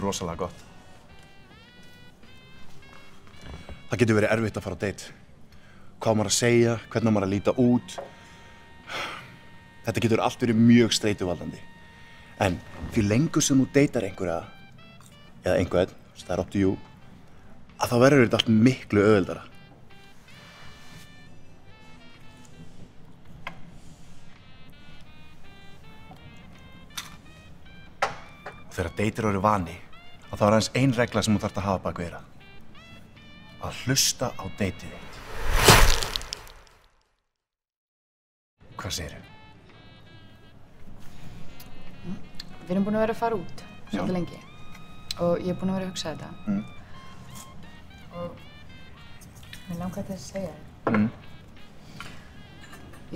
rosalega gott. Það getur verið erfitt að fara á date. Hvað á maður að segja, hvernig á maður að líta út. Þetta getur allt verið mjög streituvaldandi. En því lengur sem þú deitar einhverja, eða einhvern, það er up to you, að þá verður þetta allt miklu auðveldara. Og þegar deitir eru vani, að þá er aðeins ein regla sem þú þarft að hafa bak við eyrað. Að hlusta á deitið þitt. Hvað segirðu? Við erum búin að vera að fara út svolítið lengi og ég er búin að vera að hugsa þetta. Og mér langar til að segja þér.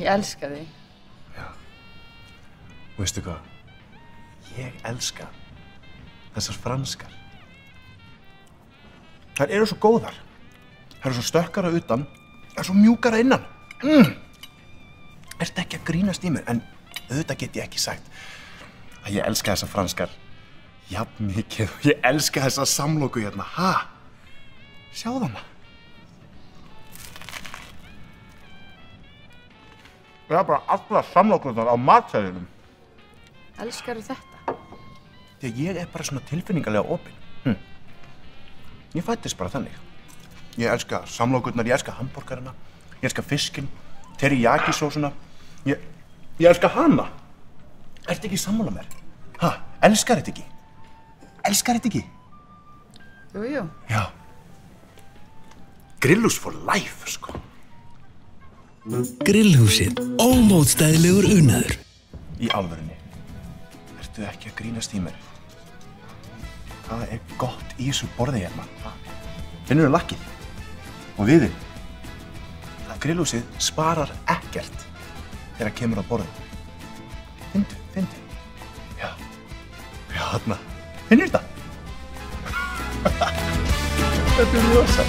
Ég elska þig. Já. Og veistu hvað? Ég elska þessar franskar. Þær eru svo góðar. Þær eru svo stökkara utan, þær eru svo mjúkara innan. Ertu ekki að grínast í mér? En auðvitað get ég ekki sagt að ég elska þessar franskar jafn mikið og ég elska þessa samloku hérna. Ha? Sjáðu hana. Það er bara allar samlokurnar á matseðlinum. Elskarðu þetta? Því að ég er bara svona tilfinningarlega opinn. Ég fæddist bara þannig. Ég elska samlokurnar, ég elska hamborgarana, ég elska fiskinn, teriyaki-sósuna. Ég elska hana. Ertu ekki sammála mér? Ha? Elskar þetta ekki? Elskar þetta ekki? Jú, jú. Já. Grillhús for life, sko. Grillhúsið, ómótstæðilegur unaður. Í alvörunni. Ertu ekki að grínast í mér? Hvað er gott í þessu borði hérna? Finnurðu lakkið? Og viðinn? Grillhúsið sparar ekkert þegar kemur á borðinu. Fyndu. Já, þarna. Finnur þetta? Þetta er rosa.